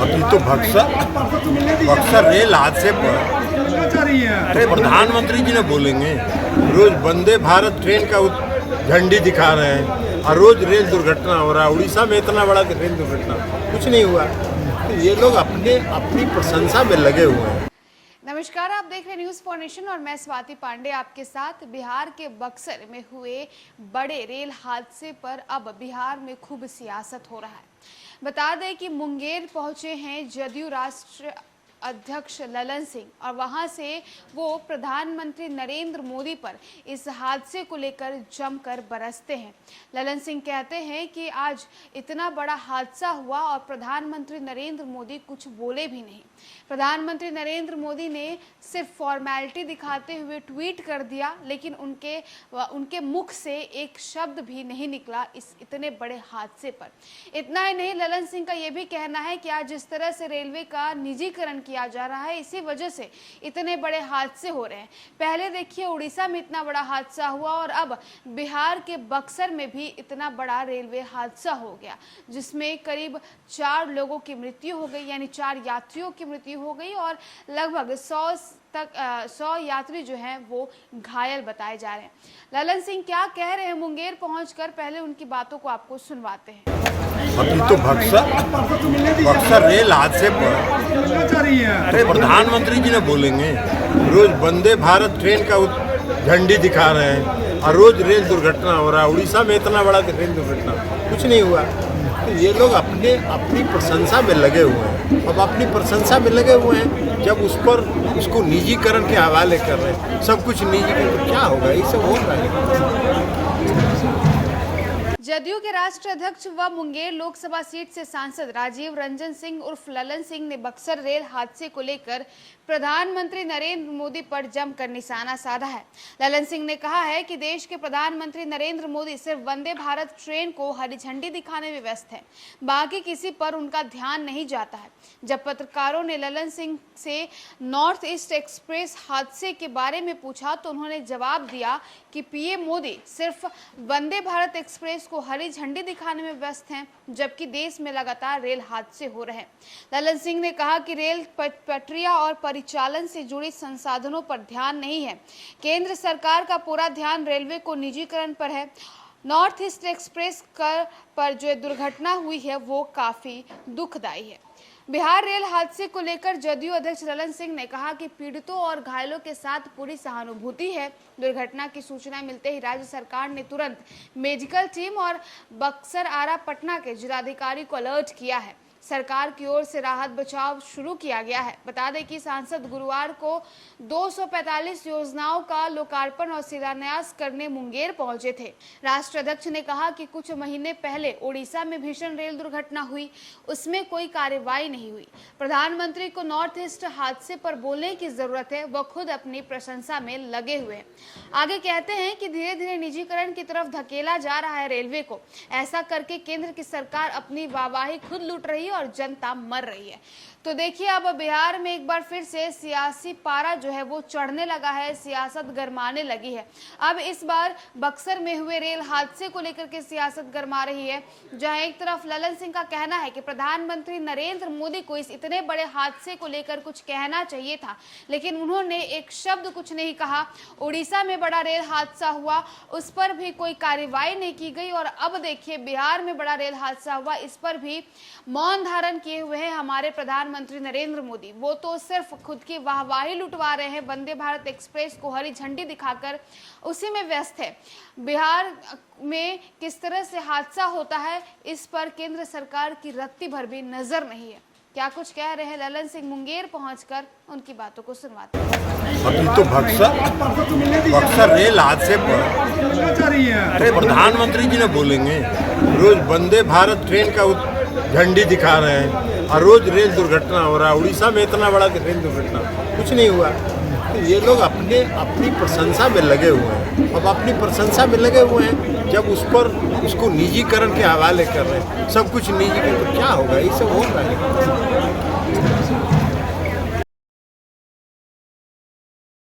अभी तो बक्सर रेल हादसे पर अरे प्रधानमंत्री जी ने बोलेंगे। रोज वंदे भारत ट्रेन का झंडी दिखा रहे हैं और रोज रेल दुर्घटना हो रहा है। उड़ीसा में इतना बड़ा रेल दुर्घटना कुछ नहीं हुआ। तो ये लोग अपनी प्रशंसा में लगे हुए हैं। नमस्कार, आप देख रहे हैं न्यूज़ फॉर नेशन और मैं स्वाति पांडे आपके साथ। बिहार के बक्सर में हुए बड़े रेल हादसे पर अब बिहार में खूब सियासत हो रहा है। बता दें कि मुंगेर पहुंचे हैं जदयू राष्ट्रीय अध्यक्ष ललन सिंह और वहां से वो प्रधानमंत्री नरेंद्र मोदी पर इस हादसे को लेकर जमकर बरसते हैं। ललन सिंह कहते हैं कि आज इतना बड़ा हादसा हुआ और प्रधानमंत्री नरेंद्र मोदी कुछ बोले भी नहीं। प्रधानमंत्री नरेंद्र मोदी ने सिर्फ फॉर्मेलिटी दिखाते हुए ट्वीट कर दिया, लेकिन उनके मुख से एक शब्द भी नहीं निकला इस इतने बड़े हादसे पर। इतना ही नहीं, ललन सिंह का ये भी कहना है कि आज जिस तरह से रेलवे का निजीकरण किया जा रहा है, इसी वजह से इतने बड़े हादसे हो रहे हैं। पहले देखिए उड़ीसा में इतना बड़ा हादसा हुआ और अब बिहार के बक्सर में भी इतना बड़ा रेलवे हादसा हो गया, जिसमें करीब 4 लोगों की मृत्यु हो गई, यानी 4 यात्रियों की मृत्यु हो गई और लगभग 100 यात्री जो हैं वो घायल बताए जा रहे हैं। ललन सिंह क्या कह रहे हैं मुंगेर पहुंचकर, पहले उनकी बातों को आपको सुनवाते हैं। अभी तो बक्सर रेल हादसे पर अरे प्रधानमंत्री जी ने बोलेंगे। रोज वंदे भारत ट्रेन का झंडी दिखा रहे हैं और रोज रेल दुर्घटना हो रहा है। उड़ीसा में इतना बड़ा रेल दुर्घटना कुछ नहीं हुआ। तो ये लोग अपनी प्रशंसा में लगे हुए हैं। अब अपनी प्रशंसा में लगे हुए हैं, जब उसको निजीकरण के हवाले कर रहे हैं। सब कुछ निजीकरण तो क्या होगा, ये सब हो रहा है। जदयू के राष्ट्रीय अध्यक्ष व मुंगेर लोकसभा सीट से सांसद राजीव रंजन सिंह उर्फ ललन सिंह ने बक्सर रेल हादसे को लेकर प्रधानमंत्री नरेंद्र मोदी पर जमकर निशाना साधा है। ललन सिंह ने कहा है कि देश के प्रधानमंत्री नरेंद्र मोदी सिर्फ वंदे भारत ट्रेन को हरी झंडी दिखाने में व्यस्त है, बाकी किसी पर उनका ध्यान नहीं जाता है। जब पत्रकारों ने ललन सिंह से नॉर्थ ईस्ट एक्सप्रेस हादसे के बारे में पूछा तो उन्होंने जवाब दिया कि पीएम मोदी सिर्फ वंदे भारत एक्सप्रेस को हरी झंडी दिखाने में व्यस्त हैं, जबकि देश में लगातार रेल हादसे हो रहे हैं। ललन सिंह ने कहा कि रेल पटरियां और परिचालन से जुड़ी संसाधनों पर ध्यान नहीं है। केंद्र सरकार का पूरा ध्यान रेलवे को निजीकरण पर है। नॉर्थ ईस्ट एक्सप्रेस पर जो दुर्घटना हुई है वो काफी दुखदायी है। बिहार रेल हादसे को लेकर जदयू अध्यक्ष ललन सिंह ने कहा कि पीड़ितों और घायलों के साथ पूरी सहानुभूति है। दुर्घटना की सूचना मिलते ही राज्य सरकार ने तुरंत मेडिकल टीम और बक्सर आरा पटना के जिलाधिकारी को अलर्ट किया है। सरकार की ओर से राहत बचाव शुरू किया गया है। बता दें कि सांसद गुरुवार को 245 योजनाओं का लोकार्पण और शिलान्यास करने मुंगेर पहुंचे थे। राष्ट्रीय अध्यक्ष ने कहा कि कुछ महीने पहले उड़ीसा में भीषण रेल दुर्घटना हुई, उसमें कोई कार्रवाई नहीं हुई। प्रधानमंत्री को नॉर्थ ईस्ट हादसे पर बोलने की जरूरत है, वह खुद अपनी प्रशंसा में लगे हुए हैं। आगे कहते हैं कि धीरे धीरे निजीकरण की तरफ धकेला जा रहा है रेलवे को। ऐसा करके केंद्र की सरकार अपनी वाहवाही खुद लूट रही है और जनता मर रही है। तो देखिए अब बिहार में एक बार फिर से सियासी पारा जो है वो चढ़ने लगा है, सियासत गरमाने लगी है। अब इस बार बक्सर में हुए रेल हादसे को लेकर के सियासत गरमा रही है, जहां एक तरफ ललन सिंह का कहना है कि प्रधानमंत्री नरेंद्र मोदी को इस इतने बड़े हादसे को लेकर कुछ कहना चाहिए था, लेकिन उन्होंने एक शब्द कुछ नहीं कहा। उड़ीसा में बड़ा रेल हादसा हुआ, उस पर भी कोई कार्रवाई नहीं की गई और अब देखिए बिहार में बड़ा रेल हादसा हुआ, इस पर भी मौन धारण किए हुए हैं हमारे प्रधानमंत्री नरेंद्र मोदी। वो तो सिर्फ खुद की वाहवाही लुटवा रहे हैं, वंदे भारत एक्सप्रेस को हरी झंडी दिखाकर उसी में व्यस्त है। बिहार में किस तरह से हादसा होता है, इस पर केंद्र सरकार की रत्ती भर भी नजर नहीं है। क्या कुछ कह रहे हैं ललन सिंह मुंगेर पहुंचकर, उनकी बातों को सुनवाते हैं। अभी तो बक्सर रेल हादसे पर अरे प्रधानमंत्री जी ने बोलेंगे। रोज वंदे भारत ट्रेन का झंडी दिखा रहे हैं और रोज रेल दुर्घटना हो रहा है। उड़ीसा में इतना बड़ा रेल दुर्घटना कुछ नहीं हुआ। तो ये लोग अपनी प्रशंसा में लगे हुए हैं। अब अपनी प्रशंसा में लगे हुए हैं, जब उसको निजीकरण के हवाले कर रहे हैं। सब कुछ निजीकरण तो क्या होगा, ये सब हो रहा है।